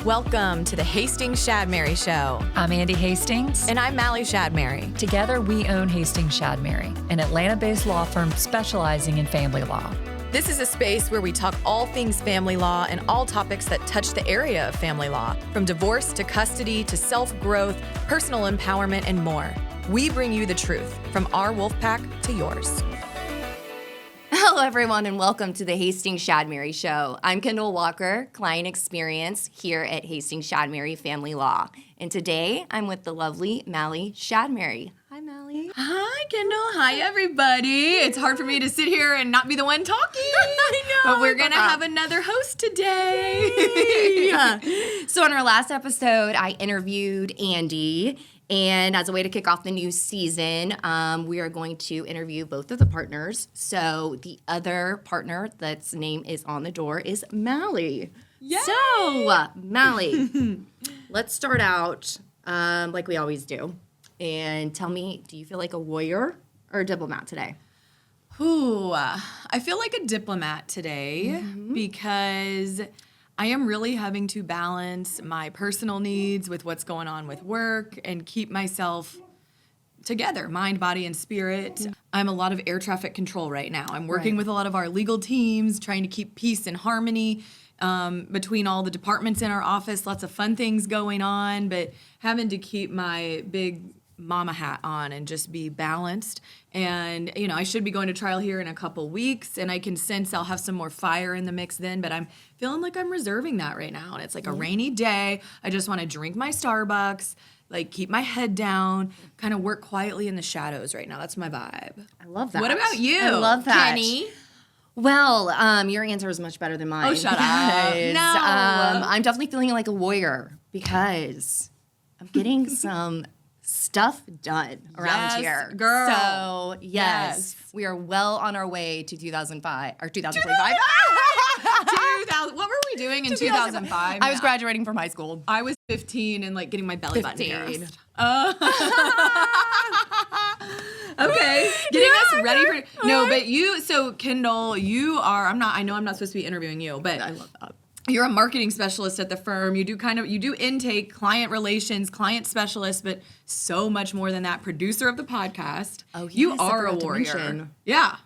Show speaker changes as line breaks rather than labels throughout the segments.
Welcome to the Hastings Shadmehry Show.
I'm Andy Hastings.
And I'm Mali Shadmehry.
Together, we own Hastings Shadmehry, an Atlanta-based law firm specializing in family law.
This is a space where we talk all things family law and all topics that touch the area of family law, from divorce to custody to self-growth, personal empowerment, and more. We bring you the truth, from our wolf pack to yours.
Hello, everyone, and welcome to the Hastings Shadmehry Show. I'm Kendall Walker, client experience here at Hastings Shadmehry Family Law. And today, I'm with the lovely Mali Shadmehry. Hi, Mali.
Hi, Kendall. Hi, everybody. It's hard for me to sit here and not be the one talking. I know. But we're going to have another host today.
Yeah. So in our last episode, I interviewed Andy. And as a way to kick off the new season, we are going to interview both of the partners. So the other partner that's name is on the door is Mali.
Yay!
So, Mali, let's start out like we always do. And tell me, do you feel like a warrior or a diplomat today?
Ooh, I feel like a diplomat today because I am really having to balance my personal needs with what's going on with work and keep myself together, mind, body, and spirit. I'm a lot of air traffic control right now. I'm working with a lot of our legal teams, trying to keep peace and harmony between all the departments in our office. Lots of fun things going on, but having to keep my big mama hat on and just be balanced. And, you know, I should be going to trial here in a couple weeks, and I can sense I'll have some more fire in the mix then, but I'm feeling like I'm reserving that right now. And it's like a rainy day. I just want to drink my Starbucks, like keep my head down, kind of work quietly in the shadows right now. That's my vibe.
I love that.
What about you?
I love that.
Kenny?
Well, your answer is much better than mine.
Oh, shut up.
Because,
No.
I'm definitely feeling like a warrior because I'm getting some stuff done around
Yes,
here.
girl.
So, yes, we are well on our way to 2005 or 2025.
2000. What were we doing in 2005?
I was graduating from high school.
I was 15 and like getting my belly button
15.
pierced. Okay, getting us ready for but you. So Kendall, you are. I know I'm not supposed to be interviewing you, but
I love that.
You're a marketing specialist at the firm. You do intake, client relations, client specialist, but so much more than that. Producer of the podcast.
Oh, yes,
you
I
are a
forgot to
warrior.
mention.
Yeah.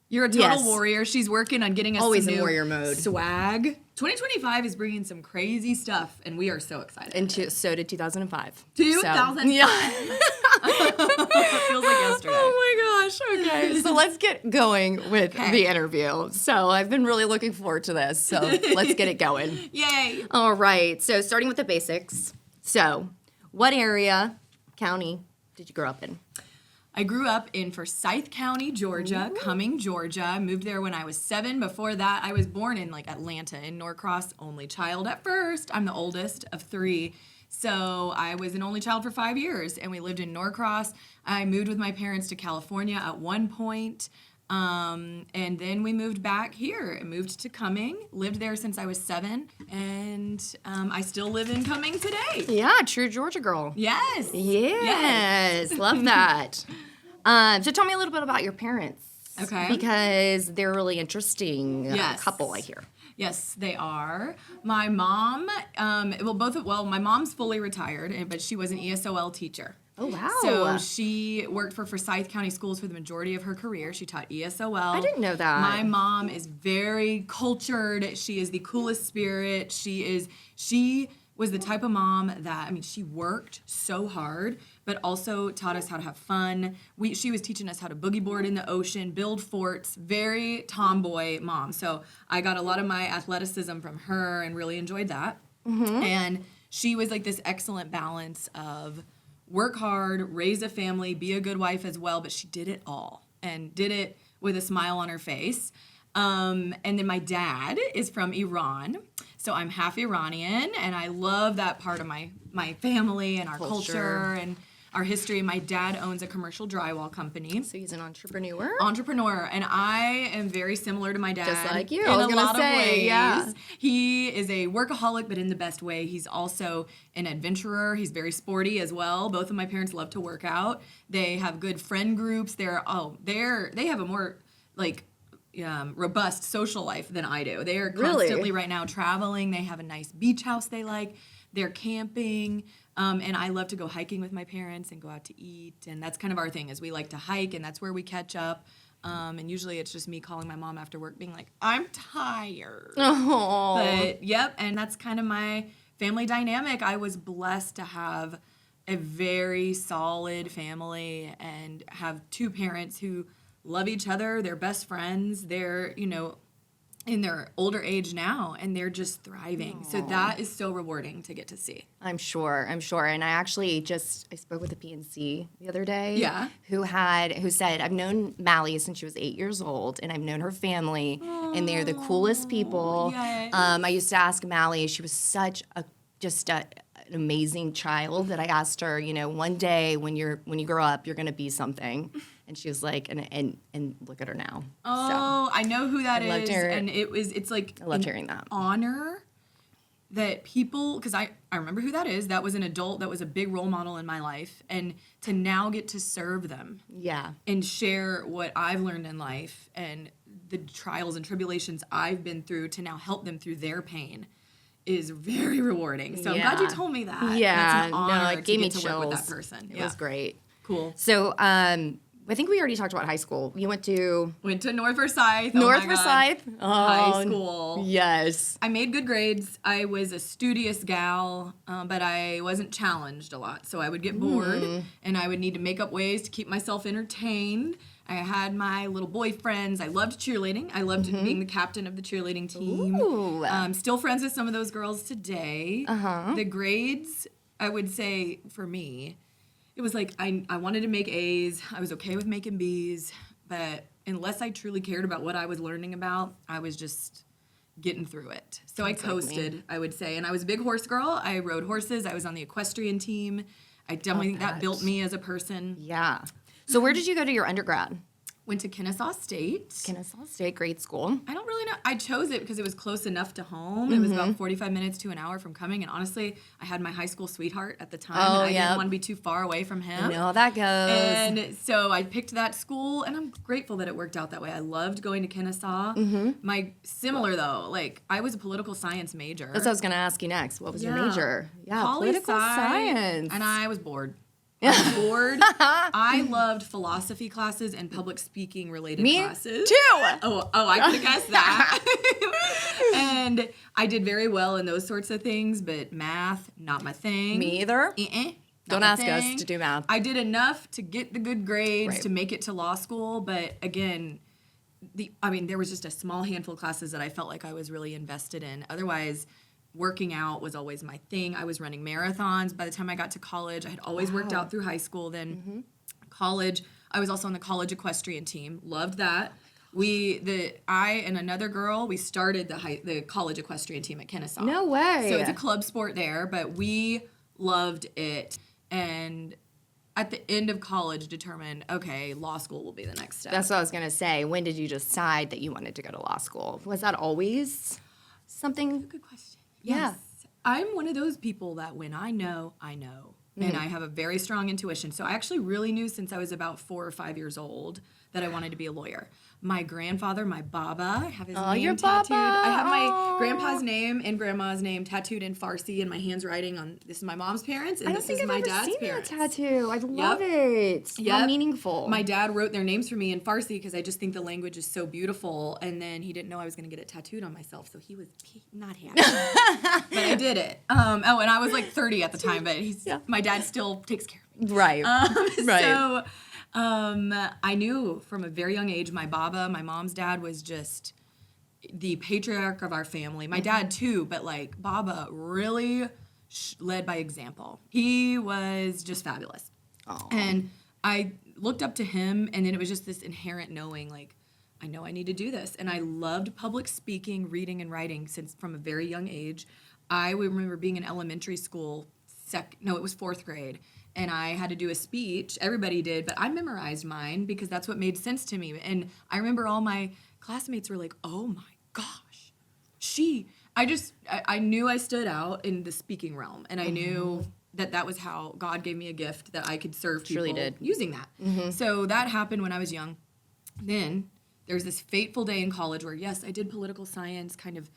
You're a total
Yes.
warrior. She's working on getting us
Always
some
in
new
warrior mode.
swag. 2025 is bringing some crazy stuff, and we are so excited.
And so did 2005.
2005.
So, yeah.
It feels like yesterday.
Oh my gosh. Okay. So let's get going with the interview. So I've been really looking forward to this. So let's get it going.
Yay.
All right. So starting with the basics. So what area, county did you grow up in?
I grew up in Forsyth County, Georgia, Cumming, Georgia. I moved there when I was 7. Before that, I was born in like Atlanta, in Norcross, only child at first. I'm the oldest of 3. So I was an only child for 5 years, and we lived in Norcross. I moved with my parents to California at one point, and then we moved back here. I moved to Cumming, lived there since I was 7, and I still live in Cumming today.
Yeah, true Georgia girl.
Yes.
Yes. Love that. So tell me a little bit about your parents.
Okay.
Because they're a really interesting
Yes.
couple, I hear.
Yes, they are. My mom, my mom's fully retired, but she was an ESOL teacher.
Oh, wow.
So she worked for Forsyth County Schools for the majority of her career. She taught ESOL.
I didn't know that.
My mom is very cultured. She is the coolest spirit. She was the type of mom that, she worked so hard, but also taught us how to have fun. She was teaching us how to boogie board in the ocean, build forts, very tomboy mom. So I got a lot of my athleticism from her and really enjoyed that. Mm-hmm. And she was like this excellent balance of work hard, raise a family, be a good wife as well, but she did it all and did it with a smile on her face. And then my dad is from Iran. So I'm half Iranian, and I love that part of my family and our culture and our history. My dad owns a commercial drywall company.
So he's an entrepreneur?
Entrepreneur, and I am very similar to my dad.
Just like you,
in
I was
a
gonna
lot
say,
of ways.
yeah.
He is a workaholic, but in the best way. He's also an adventurer. He's very sporty as well. Both of my parents love to work out. They have good friend groups. They have a more like robust social life than I do. They are
Really?
constantly right now traveling. They have a nice beach house they like. They're camping. And I love to go hiking with my parents and go out to eat. And that's kind of our thing is we like to hike, and that's where we catch up. And usually it's just me calling my mom after work being like, I'm tired.
Oh.
But, yep, and that's kind of my family dynamic. I was blessed to have a very solid family and have two parents who love each other. They're best friends. They're, in their older age now, and they're just thriving. Aww. So that is so rewarding to get to see.
I'm sure. And I actually I spoke with a PNC the other day.
Yeah.
Who said, I've known Mali since she was 8 years old, and I've known her family, and they're the coolest people.
Yes.
I used to ask Mali, she was such an amazing child that I asked her, one day when you grow up, you're going to be something. And she was like, and look at her now.
Oh, so, I know who that is. And it's like
I loved hearing that.
Honor that people, because I remember who that is. That was an adult that was a big role model in my life. And to now get to serve them.
Yeah.
And share what I've learned in life and the trials and tribulations I've been through to now help them through their pain is very rewarding. So I'm glad you told me that.
Yeah.
That's an honor
it gave me
to
chills.
work with that person.
It was great.
Cool.
So, I think we already talked about high school. You went to
North Forsyth.
North Forsyth?
High school.
Yes.
I made good grades. I was a studious gal, but I wasn't challenged a lot. So I would get bored, and I would need to make up ways to keep myself entertained. I had my little boyfriends. I loved cheerleading. I loved being the captain of the cheerleading team.
Ooh.
Still friends with some of those girls today. The grades, I would say, for me, it was like I wanted to make A's. I was okay with making B's, but unless I truly cared about what I was learning about, I was just getting through it. So I coasted, I would say. And I was a big horse girl. I rode horses. I was on the equestrian team. I definitely think that built me as a person.
Yeah. So where did you go to your undergrad?
Went to Kennesaw State.
Kennesaw State, great school.
I don't really know. I chose it because it was close enough to home. It was about 45 minutes to an hour from coming. And honestly, I had my high school sweetheart at the time.
Oh,
and I didn't want to be too far away from him.
I know how that goes.
And so I picked that school, and I'm grateful that it worked out that way. I loved going to Kennesaw. Similar though, like I was a political science major.
That's what I was going to ask you next. What was your major? Yeah, political science.
And I was bored. I was bored. I loved philosophy classes and public speaking related classes.
Too.
Oh, I could have guessed that. And I did very well in those sorts of things, but math, not my thing.
Me either. Don't ask us to do math.
I did enough to get the good grades to make it to law school, but again, there was just a small handful of classes that I felt like I was really invested in. Otherwise, working out was always my thing. I was running marathons by the time I got to college. I had always worked out through high school. Then college, I was also on the college equestrian team. Loved that. I and another girl, we started the college equestrian team at Kennesaw.
No way.
So it's a club sport there, but we loved it. And at the end of college determined, okay, law school will be the next step.
That's what I was going to say. When did you decide that you wanted to go to law school? Was that always something?
That's a good question.
Yeah.
Yes. I'm one of those people that when I know, I know. And I have a very strong intuition. So I actually really knew since I was about 4 or 5 years old that I wanted to be a lawyer. My grandfather, my Baba, I have his name
your
tattooed.
Baba.
I have my grandpa's name and grandma's name tattooed in Farsi and my hand's writing on, this is my mom's parents and this is my dad's parents.
I don't think I've ever seen that tattoo. I love it. How meaningful.
My dad wrote their names for me in Farsi because I just think the language is so beautiful. And then he didn't know I was going to get it tattooed on myself, so he was not happy. But I did it. And I was like 30 at the time, but my dad still takes care of me.
Right. Right.
So I knew from a very young age, my Baba, my mom's dad, was just the patriarch of our family. My dad too, but like Baba really led by example. He was just fabulous.
Oh.
And I looked up to him, and then it was just this inherent knowing, like, I know I need to do this. And I loved public speaking, reading, and writing from a very young age. I remember being in elementary school, it was 4th grade. And I had to do a speech. Everybody did, but I memorized mine because that's what made sense to me. And I remember all my classmates were like, oh my gosh, I knew I stood out in the speaking realm. And I knew that was how God gave me a gift that I could serve people using that. So that happened when I was young. Then there's this fateful day in college where, yes, I did political science, kind of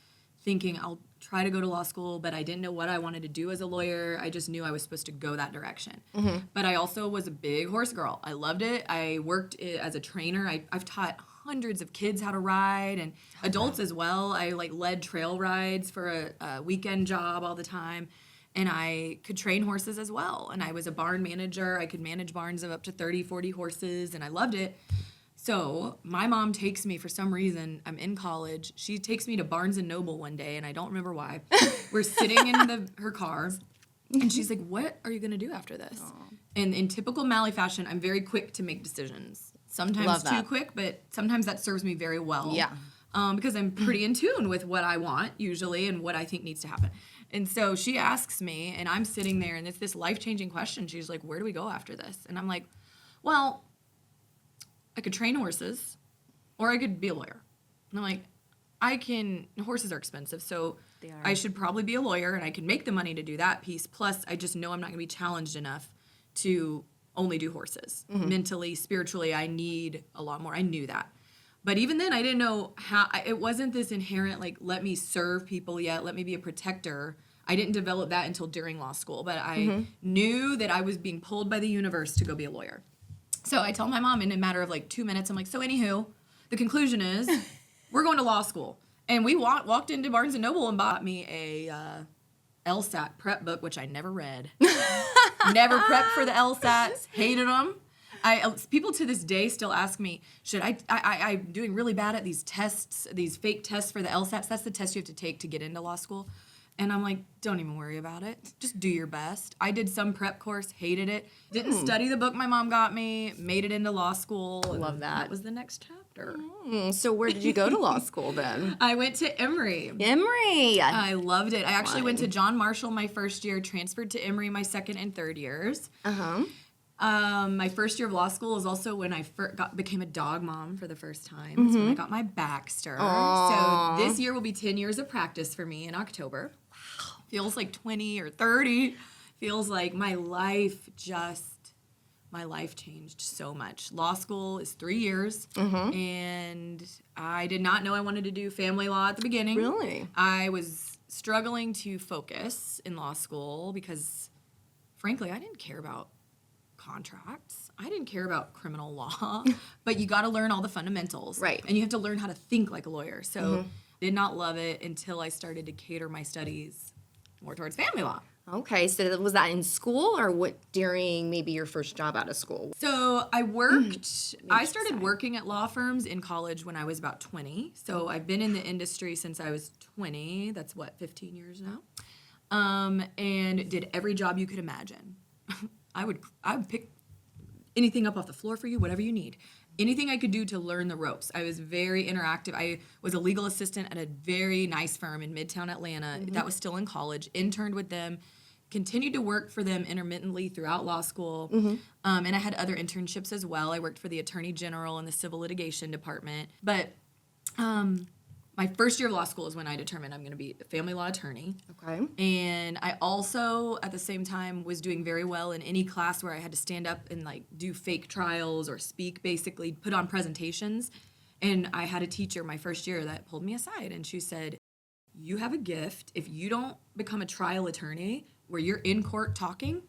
thinking I'll try to go to law school, but I didn't know what I wanted to do as a lawyer. I just knew I was supposed to go that direction. But I also was a big horse girl. I loved it. I worked as a trainer. I've taught hundreds of kids how to ride, and adults as well. I led trail rides for a weekend job all the time. And I could train horses as well. And I was a barn manager. I could manage barns of up to 30, 40 horses, and I loved it. So my mom takes me, for some reason, I'm in college. She takes me to Barnes & Noble one day, and I don't remember why. We're sitting in her car, and she's like, what are you going to do after this? And in typical Mali fashion, I'm very quick to make decisions. Sometimes too quick, but sometimes that serves me very well.
Yeah.
Because I'm pretty in tune with what I want, usually, and what I think needs to happen. And so she asks me, and I'm sitting there, and it's this life-changing question. She's like, where do we go after this? And I'm like, well, I could train horses, or I could be a lawyer. And I'm like, horses are expensive, so I should probably be a lawyer, and I can make the money to do that piece. Plus, I just know I'm not going to be challenged enough to only do horses. Mentally, spiritually, I need a lot more. I knew that. But even then, I didn't know how. It wasn't this inherent, let me serve people yet, let me be a protector. I didn't develop that until during law school, but I knew that I was being pulled by the universe to go be a lawyer. So I tell my mom in a matter of 2 minutes, I'm like, so anywho, the conclusion is we're going to law school. And we walked into Barnes & Noble and bought me a LSAT prep book, which I never read. Never prepped for the LSATs, hated them. People to this day still ask me, I'm doing really bad at these tests, these fake tests for the LSATs. That's the test you have to take to get into law school. And I'm like, don't even worry about it. Just do your best. I did some prep course, hated it. Didn't study the book my mom got me, made it into law school.
Love that.
That was the next chapter.
So where did you go to law school then?
I went to Emory.
Emory.
I loved it. I actually went to John Marshall my first year, transferred to Emory my second and third years. My first year of law school is also when I became a dog mom for the first time. That's when I got my Baxter. So this year will be 10 years of practice for me in October. Wow. Feels like 20 or 30. Feels like my life changed so much. Law school is 3 years, and I did not know I wanted to do family law at the beginning.
Really?
I was struggling to focus in law school because, frankly, I didn't care about contracts. I didn't care about criminal law, but you got to learn all the fundamentals.
Right.
And you have to learn how to think like a lawyer. So did not love it until I started to cater my studies more towards family law.
Okay, so was that in school or what during maybe your first job out of school?
So I started working at law firms in college when I was about 20. So I've been in the industry since I was 20. That's 15 years now. And did every job you could imagine. I would pick anything up off the floor for you, whatever you need. Anything I could do to learn the ropes. I was very interactive. I was a legal assistant at a very nice firm in Midtown Atlanta. That was still in college. Interned with them. Continued to work for them intermittently throughout law school. And I had other internships as well. I worked for the Attorney General in the Civil Litigation Department. But my first year of law school is when I determined I'm going to be a family law attorney.
Okay.
And I also, at the same time, was doing very well in any class where I had to stand up and do fake trials or speak, basically put on presentations. And I had a teacher my first year that pulled me aside, and she said, you have a gift. If you don't become a trial attorney where you're in court talking,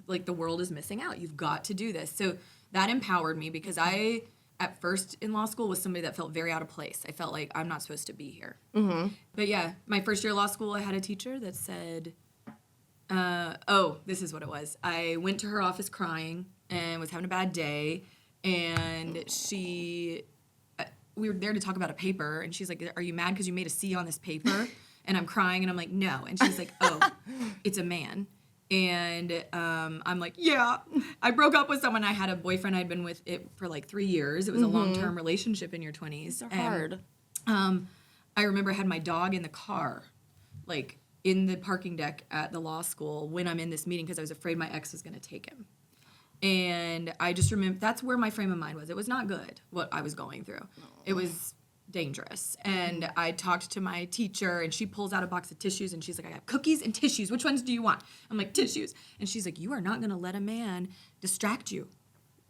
the world is missing out. You've got to do this. So that empowered me because I, at first in law school, was somebody that felt very out of place. I felt like I'm not supposed to be here. But yeah, my first year of law school, I had a teacher that said, this is what it was. I went to her office crying and was having a bad day. And we were there to talk about a paper. And she's like, are you mad because you made a C on this paper? And I'm crying and I'm like, no. And she's like, oh, it's a man. And I'm like, yeah. I broke up with someone. I had a boyfriend. I'd been with it for 3 years. It was a long-term relationship in your 20s.
They're hard.
I remember I had my dog in the car, in the parking deck at the law school when I'm in this meeting because I was afraid my ex was going to take him. And I just remember that's where my frame of mind was. It was not good, what I was going through. It was dangerous. And I talked to my teacher, and she pulls out a box of tissues, and she's like, I got cookies and tissues. Which ones do you want? I'm like, tissues. And she's like, you are not going to let a man distract you.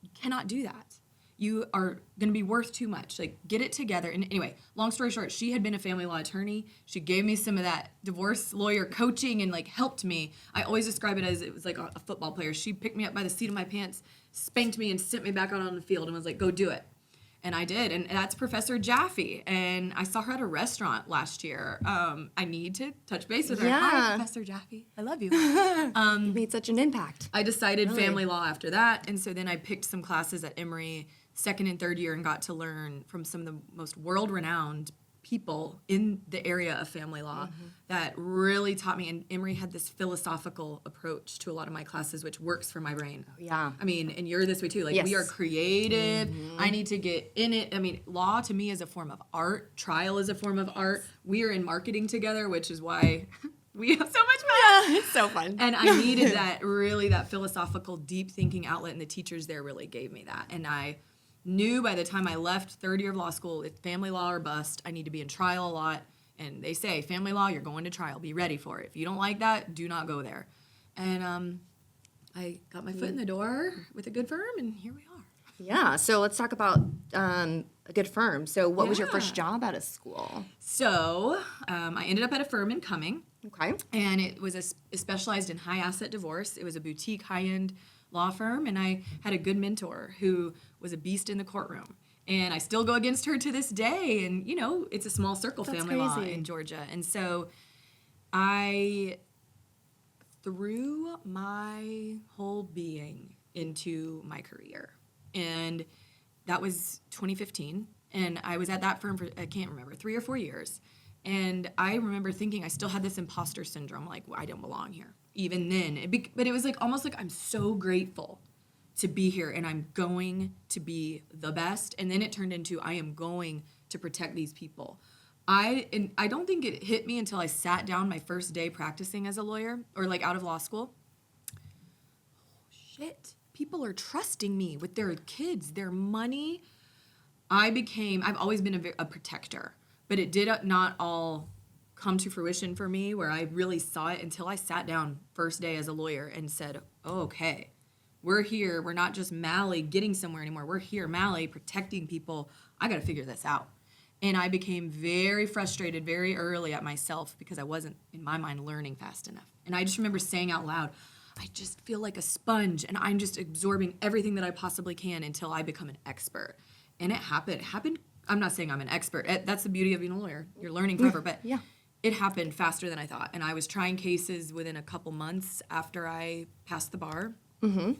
You cannot do that. You are going to be worth too much. Like, get it together. And anyway, long story short, she had been a family law attorney. She gave me some of that divorce lawyer coaching and like helped me. I always describe it as it was like a football player. She picked me up by the seat of my pants, spanked me, and sent me back out on the field and was like, go do it. And I did. And that's Professor Jaffe. And I saw her at a restaurant last year. I need to touch base with her.
Yeah.
Hi, Professor Jaffe. I love you.
You made such an impact.
I decided family law after that. And so then I picked some classes at Emory second and third year and got to learn from some of the most world-renowned people in the area of family law that really taught me. And Emory had this philosophical approach to a lot of my classes, which works for my brain.
Yeah.
I mean, and you're this way too. Like, we are creative. I need to get in it. I mean, law to me is a form of art. Trial is a form of art. We are in marketing together, which is why we have so much fun.
It's so fun.
And I needed that philosophical, deep thinking outlet, and the teachers there really gave me that. And I knew by the time I left third year of law school, it's family law or bust. I need to be in trial a lot. And they say, family law, you're going to trial. Be ready for it. If you don't like that, do not go there. And I got my foot in the door with a good firm, and here we are.
Yeah. So let's talk about a good firm. So what was your first job out of school?
So I ended up at a firm in Cumming.
Okay.
And it was specialized in high asset divorce. It was a boutique, high-end law firm, and I had a good mentor who was a beast in the courtroom. And I still go against her to this day. And, you know, it's a small circle family law in Georgia. And so I threw my whole being into my career. And that was 2015. And I was at that firm for, I can't remember, 3 or 4 years. And I remember thinking I still had this imposter syndrome, like, well, I don't belong here. Even then. But it was like almost like I'm so grateful to be here and I'm going to be the best. And then it turned into I am going to protect these people. I don't think it hit me until I sat down my first day practicing as a lawyer or like out of law school. Oh, shit. People are trusting me with their kids, their money. I've always been a protector, but it did not all come to fruition for me where I really saw it until I sat down first day as a lawyer and said, oh, okay, we're here. We're not just Mali getting somewhere anymore. We're here, Mali, protecting people. I got to figure this out. And I became very frustrated very early at myself because I wasn't, in my mind, learning fast enough. And I just remember saying out loud, I just feel like a sponge and I'm just absorbing everything that I possibly can until I become an expert. And it happened. I'm not saying I'm an expert. That's the beauty of being a lawyer. You're learning forever. But it happened faster than I thought. And I was trying cases within a couple months after I passed the bar.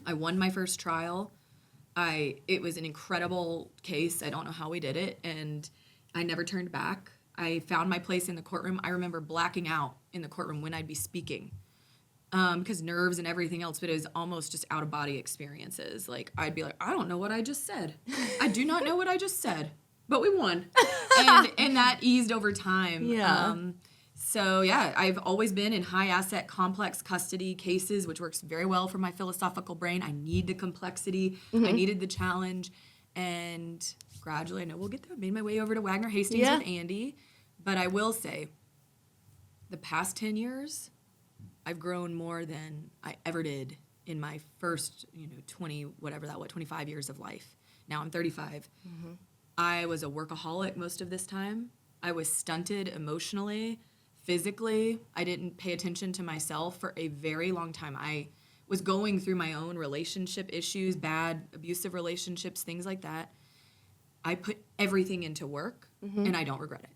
I won my first trial. It was an incredible case. I don't know how we did it. And I never turned back. I found my place in the courtroom. I remember blacking out in the courtroom when I'd be speaking because nerves and everything else, but it was almost just out-of-body experiences. Like, I'd be like, I don't know what I just said. I do not know what I just said. But we won. And that eased over time.
Yeah.
So, I've always been in high-asset, complex custody cases, which works very well for my philosophical brain. I need the complexity. I needed the challenge. And gradually, I know we'll get there. I made my way over to Wagner Hastings with Andy. But I will say, the past 10 years, I've grown more than I ever did in my first, 25 years of life. Now I'm 35. I was a workaholic most of this time. I was stunted emotionally, physically. I didn't pay attention to myself for a very long time. I was going through my own relationship issues, bad, abusive relationships, things like that. I put everything into work, and I don't regret it.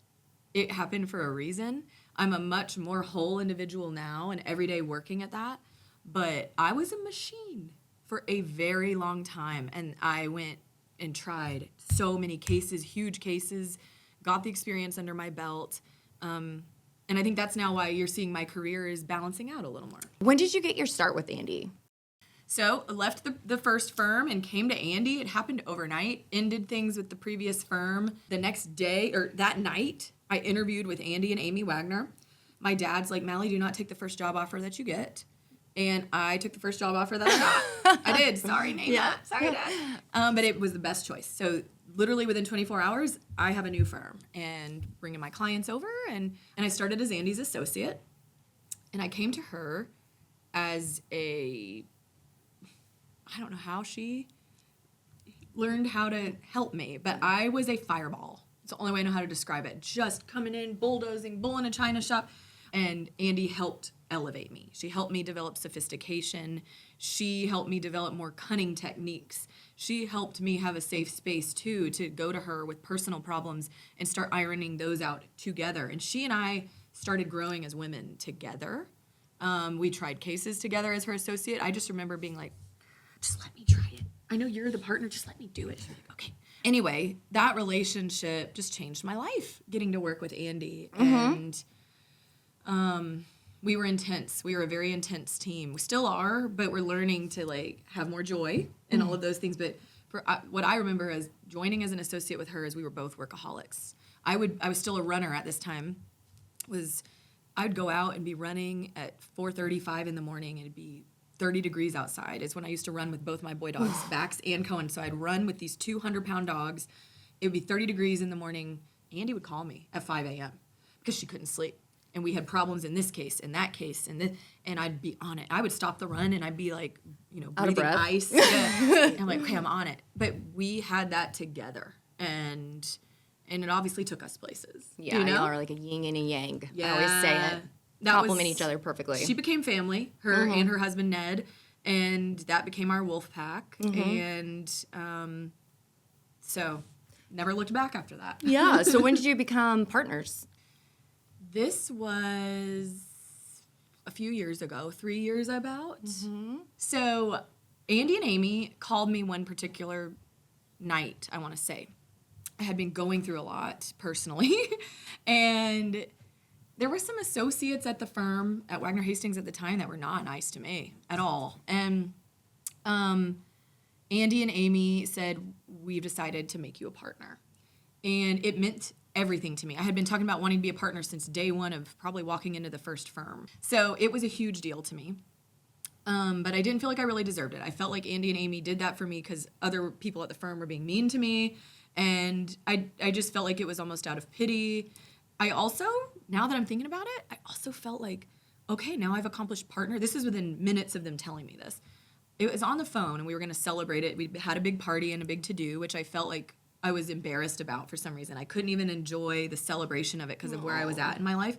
It happened for a reason. I'm a much more whole individual now and every day working at that. But I was a machine for a very long time, and I went and tried so many cases, huge cases, got the experience under my belt. And I think that's now why you're seeing my career is balancing out a little more.
When did you get your start with Andy?
So I left the first firm and came to Andy. It happened overnight, ended things with the previous firm. The next day, or that night, I interviewed with Andy and Amy Wagner. My dad's like, Mali, do not take the first job offer that you get. And I took the first job offer that I got. I did. Sorry, Nate.
Yeah.
Sorry, Dad. But it was the best choice. So literally within 24 hours, I have a new firm and bringing my clients over. And I started as Andy's associate. And I came to her as I don't know how she learned how to help me, but I was a fireball. It's the only way I know how to describe it. Just coming in, bulldozing, bull in a china shop. And Andy helped elevate me. She helped me develop sophistication. She helped me develop more cunning techniques. She helped me have a safe space, too, to go to her with personal problems and start ironing those out together. And she and I started growing as women together. We tried cases together as her associate. I just remember being like, just let me try it. I know you're the partner. Just let me do it. She's like, okay. Anyway, that relationship just changed my life, getting to work with Andy. And we were intense. We were a very intense team. We still are, but we're learning to like have more joy and all of those things. But for what I remember as joining as an associate with her is we were both workaholics. I was still a runner at this time. I'd go out and be running at 4:35 in the morning, and it'd be 30 degrees outside. It's when I used to run with both my boy dogs, Bax and Cohen. So I'd run with these 200-pound dogs. It would be 30 degrees in the morning. Andy would call me at 5 a.m. because she couldn't sleep. And we had problems in this case, in that case, and I'd be on it. I would stop the run, and I'd be like, breathing ice. Yeah. And I'm like, okay, I'm on it. But we had that together, and it obviously took us places.
Yeah, y'all are like a yin and a yang.
Yeah.
I always say it. Complement each other perfectly.
She became family, her and her husband Ned, and that became our wolf pack. And so never looked back after that.
Yeah. So when did you become partners?
This was a few years ago, 3 years about. So Andy and Amy called me one particular night, I want to say. I had been going through a lot personally, and there were some associates at the firm at Wagner Hastings at the time that were not nice to me at all. And Andy and Amy said, we've decided to make you a partner. And it meant everything to me. I had been talking about wanting to be a partner since day one of probably walking into the first firm. So it was a huge deal to me. But I didn't feel like I really deserved it. I felt like Andy and Amy did that for me because other people at the firm were being mean to me. And I just felt like it was almost out of pity. I also, now that I'm thinking about it, I also felt like, okay, now I've accomplished partner. This is within minutes of them telling me this. It was on the phone, and we were going to celebrate it. We had a big party and a big to-do, which I felt like I was embarrassed about for some reason. I couldn't even enjoy the celebration of it because of where I was at in my life.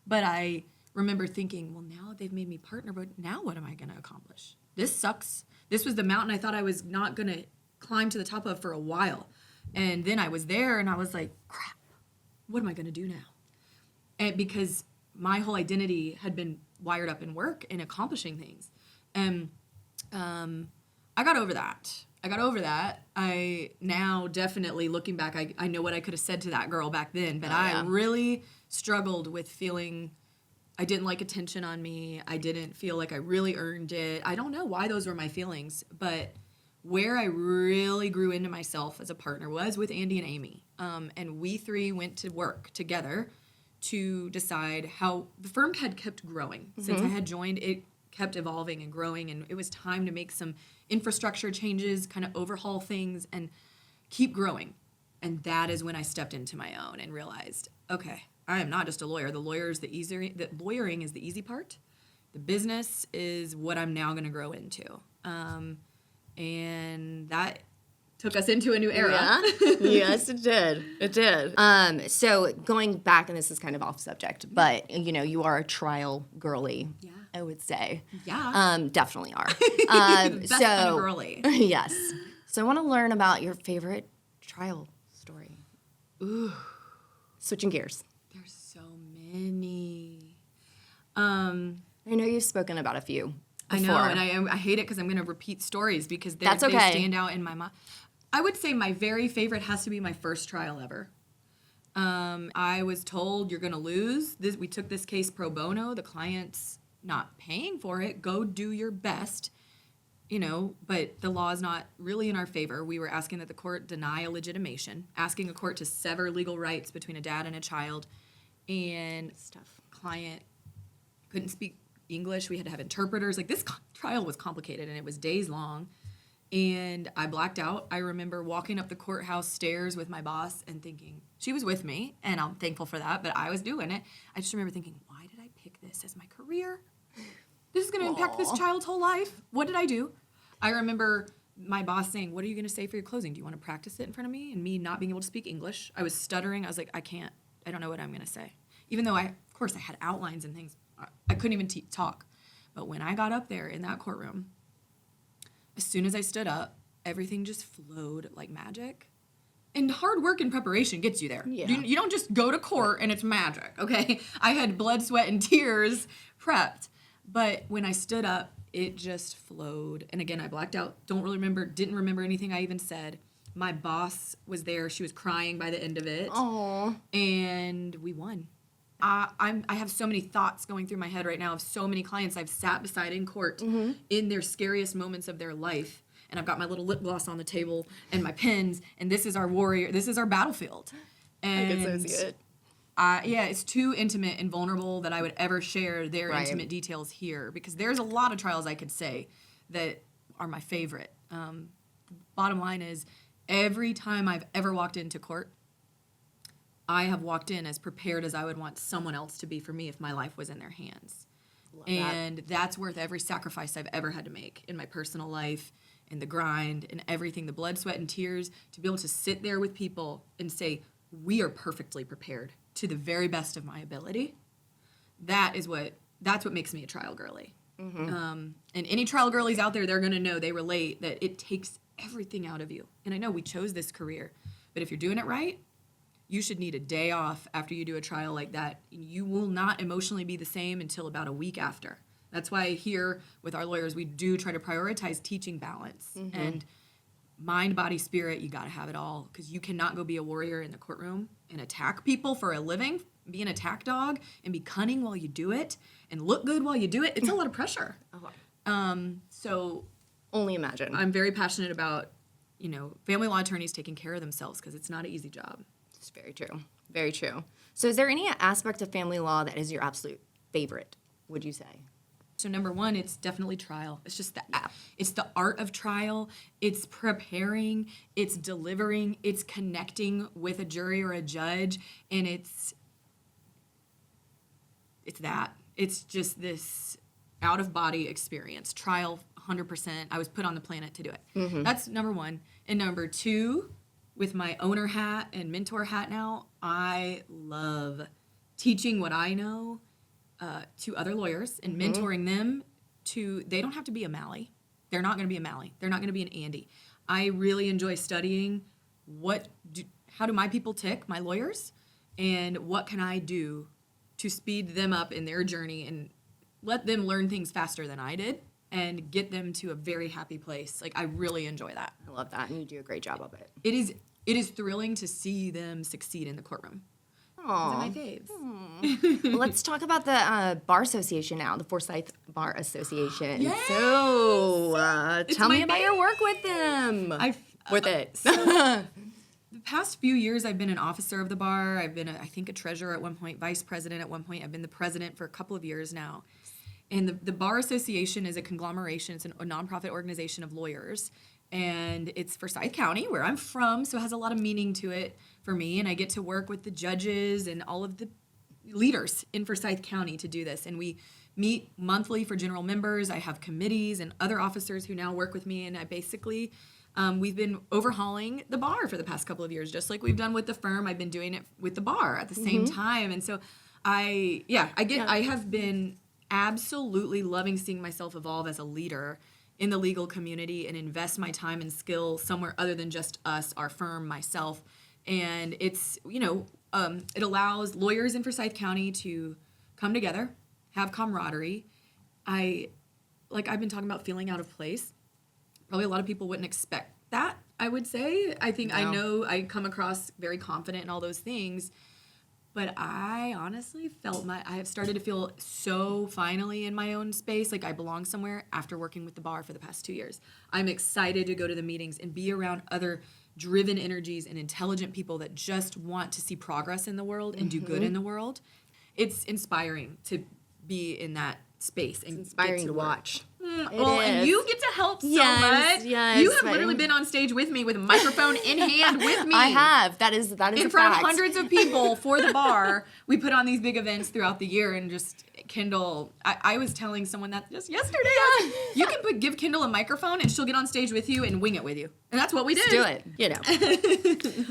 But I remember thinking, well, now they've made me partner, but now what am I going to accomplish? This sucks. This was the mountain I thought I was not going to climb to the top of for a while. And then I was there, and I was like, crap, what am I going to do now? And because my whole identity had been wired up in work and accomplishing things. And I got over that. I now definitely, looking back, I know what I could have said to that girl back then, but I really struggled with feeling I didn't like attention on me. I didn't feel like I really earned it. I don't know why those were my feelings, but where I really grew into myself as a partner was with Andy and Amy. And we three went to work together to decide how the firm had kept growing. Since I had joined, it kept evolving and growing, and it was time to make some infrastructure changes, kind of overhaul things, and keep growing. And that is when I stepped into my own and realized, okay, I am not just a lawyer. The lawyering is the easy part. The business is what I'm now going to grow into. And that took us into a new era.
Yeah. Yes, it did. It did. So going back, and this is kind of off subject, but you are a trial girly. Yeah. I would say.
Yeah.
Definitely are.
Best kind of girly.
Yes. So I want to learn about your favorite trial story.
Ooh.
Switching gears.
There's so many.
I know you've spoken about a few before.
I know, and I hate it because I'm going to repeat stories because they
That's okay.
stand out in my mind. I would say my very favorite has to be my first trial ever. I was told you're going to lose. We took this case pro bono. The client's not paying for it. Go do your best. But the law is not really in our favor. We were asking that the court deny a legitimation, asking a court to sever legal rights between a dad and a child, and client couldn't speak English. We had to have interpreters. Like, this trial was complicated, and it was days long, and I blacked out. I remember walking up the courthouse stairs with my boss and thinking, she was with me, and I'm thankful for that, but I was doing it. I just remember thinking, why did I pick this as my career? This is going to impact this child's whole life. What did I do? I remember my boss saying, what are you going to say for your closing? Do you want to practice it in front of me? And me not being able to speak English. I was stuttering. I was like, I don't know what I'm going to say. Even though of course I had outlines and things. I couldn't even talk. But when I got up there in that courtroom, as soon as I stood up, everything just flowed like magic. And hard work and preparation gets you there.
Yeah.
You don't just go to court and it's magic, okay? I had blood, sweat, and tears prepped. But when I stood up, it just flowed. And again, I blacked out. Didn't remember anything I even said. My boss was there. She was crying by the end of it.
Aww.
And we won. I have so many thoughts going through my head right now of so many clients I've sat beside in court in their scariest moments of their life. And I've got my little lip gloss on the table and my pens, and this is our warrior. This is our battlefield. And
I can so see it.
It's too intimate and vulnerable that I would ever share their intimate details here, because there's a lot of trials I could say that are my favorite. The bottom line is, every time I've ever walked into court, I have walked in as prepared as I would want someone else to be for me if my life was in their hands. And that's worth every sacrifice I've ever had to make in my personal life, and the grind and everything, the blood, sweat, and tears, to be able to sit there with people and say, we are perfectly prepared to the very best of my ability. That's what makes me a trial girly. And any trial girlies out there, they're going to know, they relate, that it takes everything out of you. And I know we chose this career, but if you're doing it right, you should need a day off after you do a trial like that. You will not emotionally be the same until about a week after. That's why here with our lawyers, we do try to prioritize teaching balance. And mind, body, spirit, you got to have it all, because you cannot go be a warrior in the courtroom and attack people for a living, be an attack dog, and be cunning while you do it, and look good while you do it. It's a lot of pressure. So
Only imagine.
I'm very passionate about, family law attorneys taking care of themselves, because it's not an easy job.
It's very true. Very true. So is there any aspect of family law that is your absolute favorite, would you say?
So number one, it's definitely trial. It's just it's the art of trial. It's preparing, it's delivering, it's connecting with a jury or a judge, and it's that. It's just this out-of-body experience. Trial, 100%. I was put on the planet to do it. That's number one. And number two, with my owner hat and mentor hat now, I love teaching what I know to other lawyers and mentoring them they don't have to be a Mali. They're not going to be a Mali. They're not going to be an Andy. I really enjoy studying how do my people tick, my lawyers, and what can I do to speed them up in their journey and let them learn things faster than I did and get them to a very happy place. Like, I really enjoy that.
I love that, and you do a great job of it.
It is thrilling to see them succeed in the courtroom. Those are my faves.
Well, let's talk about the Bar Association now, the Forsyth Bar Association.
Yes!
So, tell me about your work with them.
The past few years, I've been an officer of the bar. I've been, I think, a treasurer at one point, vice president at one point. I've been the president for a couple of years now. And the Bar Association is a conglomeration. It's a nonprofit organization of lawyers. And it's Forsyth County, where I'm from, so it has a lot of meaning to it for me. And I get to work with the judges and all of the leaders in Forsyth County to do this. And we meet monthly for general members. I have committees and other officers who now work with me. And I basically, we've been overhauling the bar for the past couple of years, just like we've done with the firm. I've been doing it with the bar at the same time. And so I have been absolutely loving seeing myself evolve as a leader in the legal community and invest my time and skill somewhere other than just us, our firm, myself. And it's, it allows lawyers in Forsyth County to come together, have camaraderie. I've been talking about feeling out of place. Probably a lot of people wouldn't expect that, I would say. I know I come across very confident in all those things. But I honestly I have started to feel so finally in my own space, like I belong somewhere after working with the bar for the past 2 years. I'm excited to go to the meetings and be around other driven energies and intelligent people that just want to see progress in the world and do good in the world. It's inspiring to be in that space. And
it's inspiring to watch.
And you get to help so much.
Yes,
you have literally been on stage with me with a microphone in hand with me.
I have. That is
in front of hundreds of people for the bar. We put on these big events throughout the year, and just Kendall, I was telling someone that just yesterday. You can give Kendall a microphone and she'll get on stage with you and wing it with you. And that's what we did.
Let's do it,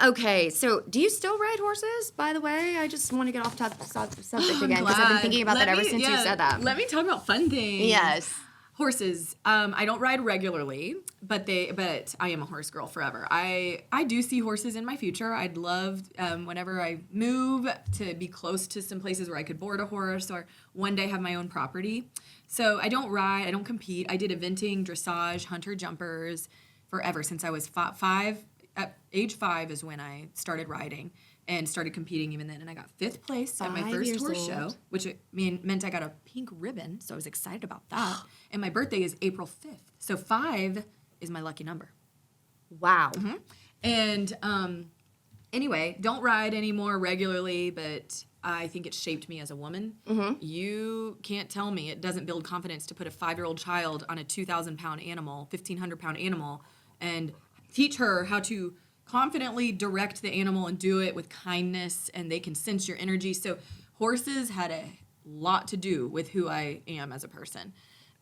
Okay, so do you still ride horses, by the way? I just want to get off subject again because I've been thinking about that ever since you said that.
Let me talk about fun things.
Yes.
Horses. I don't ride regularly, but I am a horse girl forever. I do see horses in my future. I'd love, whenever I move, to be close to some places where I could board a horse or one day have my own property. So I don't ride. I don't compete. I did eventing, dressage, hunter jumpers forever since I was 5. At age 5 is when I started riding and started competing even then. And I got 5th place at my first horse show, which meant I got a pink ribbon. So I was excited about that. And my birthday is April 5th. So 5 is my lucky number.
Wow.
Mm-hmm. And anyway, don't ride anymore regularly, but I think it shaped me as a woman. Mm-hmm. You can't tell me it doesn't build confidence to put a 5-year-old child on a 2,000-pound animal, 1,500-pound animal, and teach her how to confidently direct the animal and do it with kindness, and they can sense your energy. So horses had a lot to do with who I am as a person.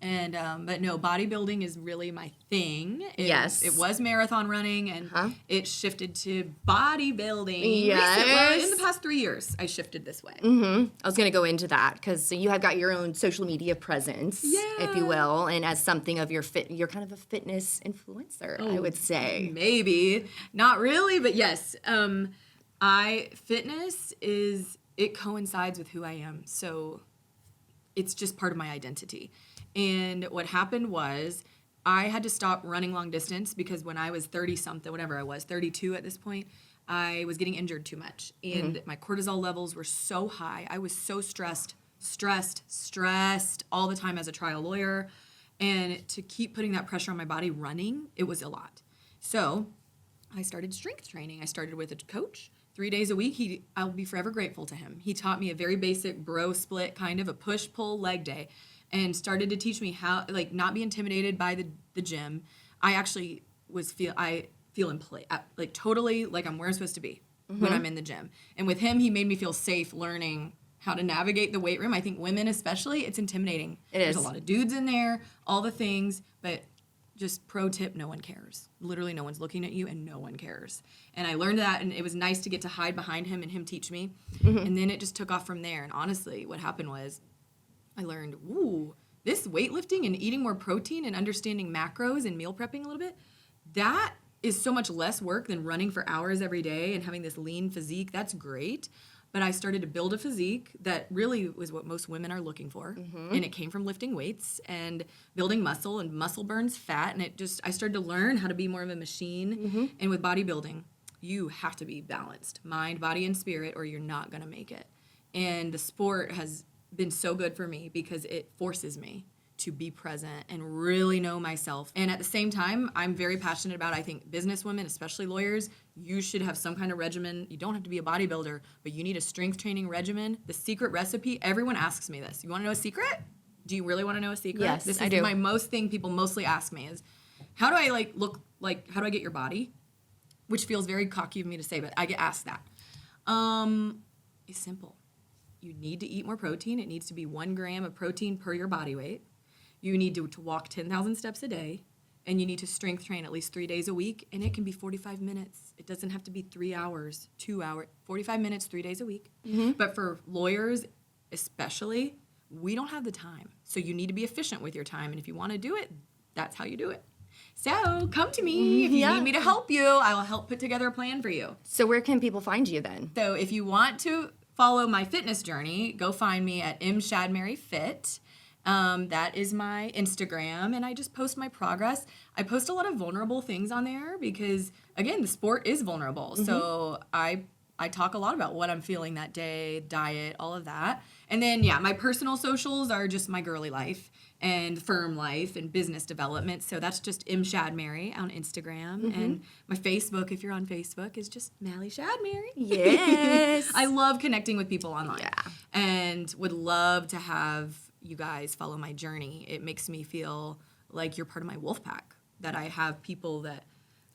And but no, bodybuilding is really my thing. It was marathon running, and it shifted to bodybuilding.
Yes.
In the past 3 years, I shifted this way.
Mm-hmm. I was going to go into that because you have got your own social media presence, if you will, and as something of you're kind of a fitness influencer, I would say.
Maybe not really, but yes. Fitness coincides with who I am, so it's just part of my identity. And what happened was I had to stop running long distance because when I was 30-something, whatever I was, 32 at this point, I was getting injured too much. And my cortisol levels were so high. I was so stressed all the time as a trial lawyer. And to keep putting that pressure on my body running, it was a lot. So I started strength training. I started with a coach 3 days a week. I'll be forever grateful to him. He taught me a very basic bro split, kind of a push-pull leg day, and started to teach me how, not be intimidated by the gym. I actually feel in play, totally like I'm where I'm supposed to be when I'm in the gym. And with him, he made me feel safe learning how to navigate the weight room. I think women especially, it's intimidating. There's a lot of dudes in there, all the things, but just pro tip, no one cares. Literally no one's looking at you and no one cares. And I learned that, and it was nice to get to hide behind him and him teach me. And then it just took off from there. And honestly, what happened was I learned, this weightlifting and eating more protein and understanding macros and meal prepping a little bit, that is so much less work than running for hours every day and having this lean physique. That's great. But I started to build a physique that really was what most women are looking for. And it came from lifting weights and building muscle, and muscle burns fat. And I started to learn how to be more of a machine. And with bodybuilding, you have to be balanced, mind, body, and spirit, or you're not going to make it. And the sport has been so good for me because it forces me to be present and really know myself. And at the same time, I'm very passionate about, I think, businesswomen, especially lawyers, you should have some kind of regimen. You don't have to be a bodybuilder, but you need a strength training regimen. The secret recipe, everyone asks me this. You want to know a secret? Do you really want to know a secret?
Yes,
this
I
is
do.
my most thing people mostly ask me is, how do I how do I get your body? Which feels very cocky of me to say, but I get asked that. It's simple. You need to eat more protein. It needs to be 1 gram of protein per your body weight. You need to walk 10,000 steps a day, and you need to strength train at least 3 days a week, and it can be 45 minutes. It doesn't have to be 3 hours, 2 hours, 45 minutes, 3 days a week. But for lawyers especially, we don't have the time. So you need to be efficient with your time, and if you want to do it, that's how you do it. So come to me if you need me to help you. I will help put together a plan for you.
So where can people find you then?
So if you want to follow my fitness journey, go find me at Shadmehry. That is my Instagram, and I just post my progress. I post a lot of vulnerable things on there because, again, the sport is vulnerable. So I talk a lot about what I'm feeling that day, diet, all of that. And then, my personal socials are just my girly life and firm life and business development. So that's just Shadmehry on Instagram. And my Facebook, if you're on Facebook, is just Mali Shadmehry.
Yes.
I love connecting with people online.
Yeah.
And would love to have you guys follow my journey. It makes me feel like you're part of my wolf pack, that I have people that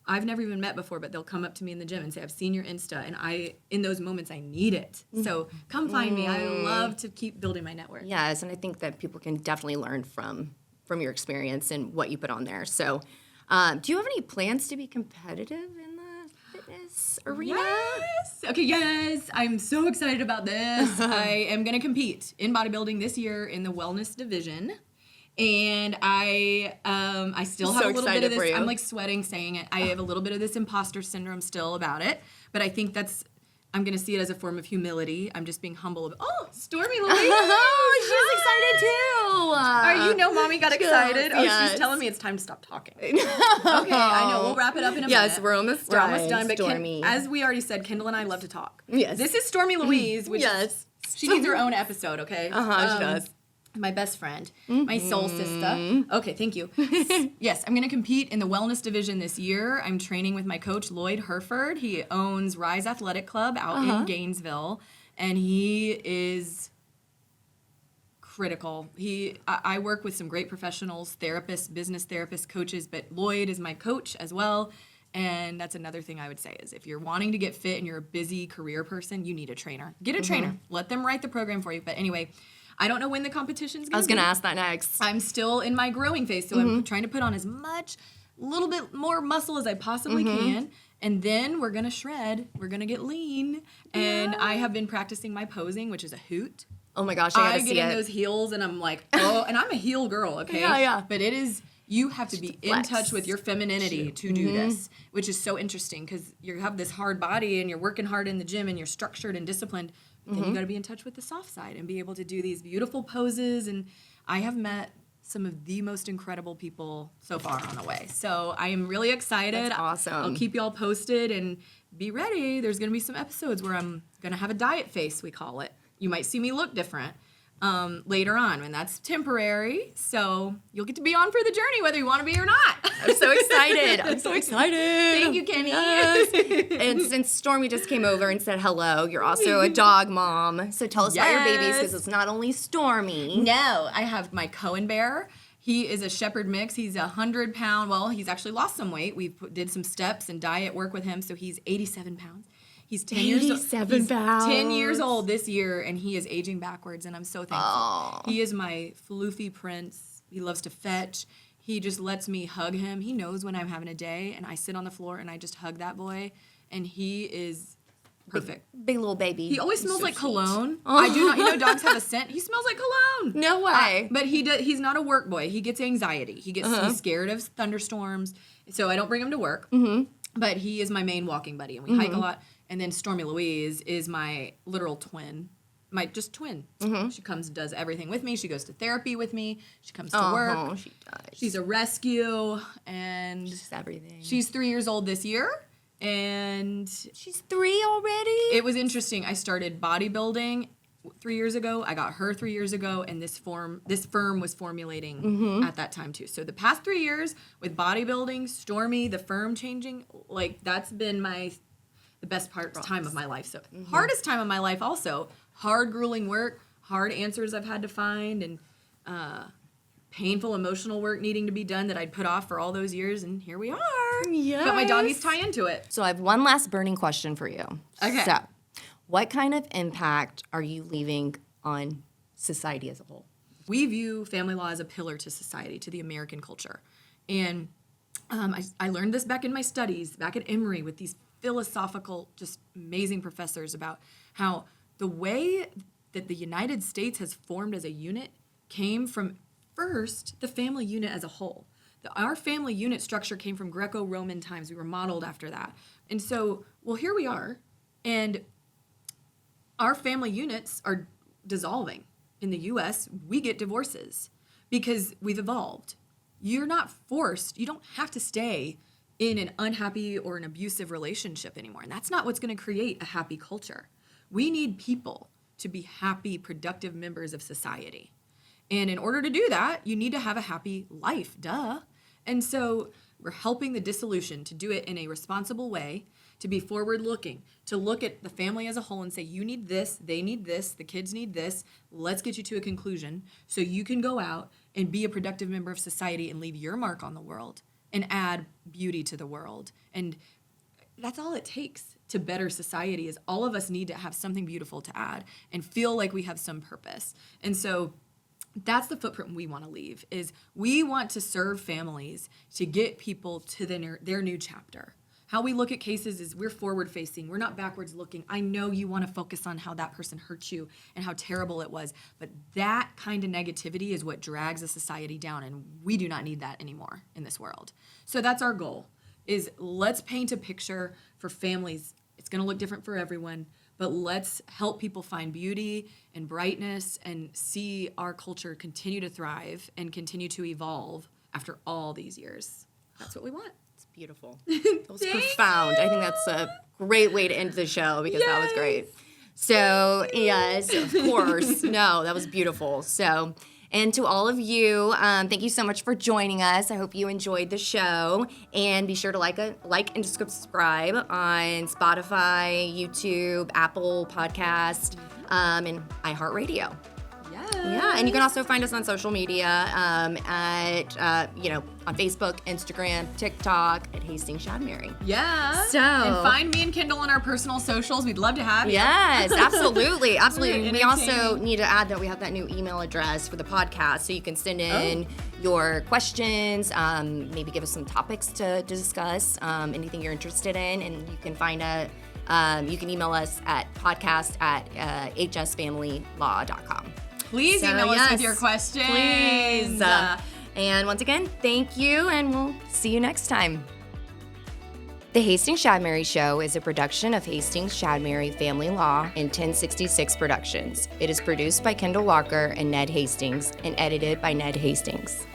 I've never even met before, but they'll come up to me in the gym and say, I've seen your Insta, and in those moments, I need it. So come find me. I love to keep building my network.
Yes, and I think that people can definitely learn from your experience and what you put on there. So do you have any plans to be competitive in the fitness arena?
Yes. Okay, yes. I'm so excited about this. I am going to compete in bodybuilding this year in the wellness division. And I still have
So
a little bit
excited
of
for
this.
you.
I'm like sweating saying it. I have a little bit of this imposter syndrome still about it. But I think I'm going to see it as a form of humility. I'm just being humble. Stormy Louise.
Oh, she's excited too.
Mommy got excited. Oh,
yes.
she's telling me it's time to stop talking. Okay, I know. We'll wrap it up in a minute.
Yes, we're almost done.
We're almost done. But
Stormy.
as we already said, Kendall and I love to talk.
Yes.
This is Stormy Louise, which
Yes.
she needs her own episode, okay?
She does.
My best friend, my soul sister. Okay, thank you. Yes, I'm going to compete in the wellness division this year. I'm training with my coach, Lloyd Herford. He owns Rise Athletic Club out in Gainesville, and he is critical. I work with some great professionals, therapists, business therapists, coaches, but Lloyd is my coach as well. And that's another thing I would say is if you're wanting to get fit and you're a busy career person, you need a trainer. Get a trainer. Let them write the program for you. But anyway, I don't know when the competition's going to be.
I was going to ask that next.
I'm still in my growing phase, so I'm trying to put on as much, little bit more muscle as I possibly can. And then we're going to shred. We're going to get lean. And I have been practicing my posing, which is a hoot.
Oh my gosh, I gotta
get
see
in
it.
those heels, and I'm like, oh, and I'm a heel girl, okay?
Yeah.
But it is, you have to be in
flex.
touch with your femininity to do this, which is so interesting because you have this hard body and you're working hard in the gym and you're structured and disciplined. But then you got to be in touch with the soft side and be able to do these beautiful poses. And I have met some of the most incredible people so far on the way. So I am really excited.
That's awesome.
I'll keep you all posted and be ready. There's going to be some episodes where I'm going to have a diet face, we call it. You might see me look different later on, and that's temporary. So you'll get to be on for the journey whether you want to be or not.
I'm so excited. I'm so excited.
Thank you, Kenny.
Yes. And since Stormy just came over and said hello, you're also a dog mom. So tell us about your babies because it's not only Stormy.
No, I have my Cohen Bear. He is a shepherd mix. He's 100 pound. Well, he's actually lost some weight. We did some steps and diet work with him, so he's 87 pounds. He's 10 years old.
87 pounds.
10 years old this year, and he is aging backwards, and I'm so thankful.
Aww.
He is my floofy prince. He loves to fetch. He just lets me hug him. He knows when I'm having a day, and I sit on the floor, and I just hug that boy, and he is perfect.
Big little baby.
He always smells
so
like
sweet.
cologne. I do not, dogs have a scent. He smells like cologne.
No way.
But he's not a work boy. He gets anxiety. He's scared of thunderstorms, so I don't bring him to work. But he is my main walking buddy, and we hike a lot. And then Stormy Louise is my literal twin. My just twin. She comes and does everything with me. She goes to therapy with me. She comes to work.
Oh, she does.
She's a rescue, and
She's everything.
she's 3 years old this year. And
She's 3 already?
it was interesting. I started bodybuilding 3 years ago. I got her 3 years ago, and this firm was formulating at that time too. So the past 3 years with bodybuilding, Stormy, the firm changing, like that's been the best time of my life. So hardest time of my life also. Hard, grueling work, hard answers I've had to find, and painful emotional work needing to be done that I'd put off for all those years, and here we are.
Yes.
But my doggies tie into it.
So I have one last burning question for you.
Okay.
So, what kind of impact are you leaving on society as a whole?
We view family law as a pillar to society, to the American culture. And I learned this back in my studies, back at Emory, with these philosophical, just amazing professors about how the way that the United States has formed as a unit came from first the family unit as a whole. Our family unit structure came from Greco-Roman times. We were modeled after that. And so, well, here we are, and our family units are dissolving. In the U.S., we get divorces because we've evolved. You're not forced. You don't have to stay in an unhappy or an abusive relationship anymore. And that's not what's going to create a happy culture. We need people to be happy, productive members of society. And in order to do that, you need to have a happy life, duh. And so we're helping the dissolution to do it in a responsible way, to be forward-looking, to look at the family as a whole and say, you need this, they need this, the kids need this, let's get you to a conclusion so you can go out and be a productive member of society and leave your mark on the world and add beauty to the world. And that's all it takes to better society is all of us need to have something beautiful to add and feel like we have some purpose. And so that's the footprint we want to leave, is we want to serve families to get people to their new chapter. How we look at cases is we're forward facing. We're not backwards looking. I know you want to focus on how that person hurt you and how terrible it was, but that kind of negativity is what drags a society down, and we do not need that anymore in this world. So that's our goal, is let's paint a picture for families. It's going to look different for everyone, but let's help people find beauty and brightness and see our culture continue to thrive and continue to evolve after all these years. That's what we want.
It's beautiful. That was profound. I think that's a great way to end the show because that was great. So, yes, of course. No, that was beautiful. So, and to all of you, thank you so much for joining us. I hope you enjoyed the show. And be sure to like and subscribe on Spotify, YouTube, Apple Podcast, and iHeartRadio. Yeah, and you can also find us on social media on Facebook, Instagram, TikTok at Hastings Shadmehry.
Yeah.
So.
And find me and Kendall on our personal socials. We'd love to have you.
Yes, absolutely. Absolutely. We also
entertaining.
need to add that we have that new email address for the podcast, so you can send in your questions, maybe give us some topics to discuss, anything you're interested in, and you can find you can email us at podcast@hsfamilylaw.com.
Please email us with your questions.
Please. And once again, thank you, and we'll see you next time. The Hastings Shadmehry Show is a production of Hastings Shadmehry Family Law and 1066 Productions. It is produced by Kendall Walker and Ned Hastings and edited by Ned Hastings.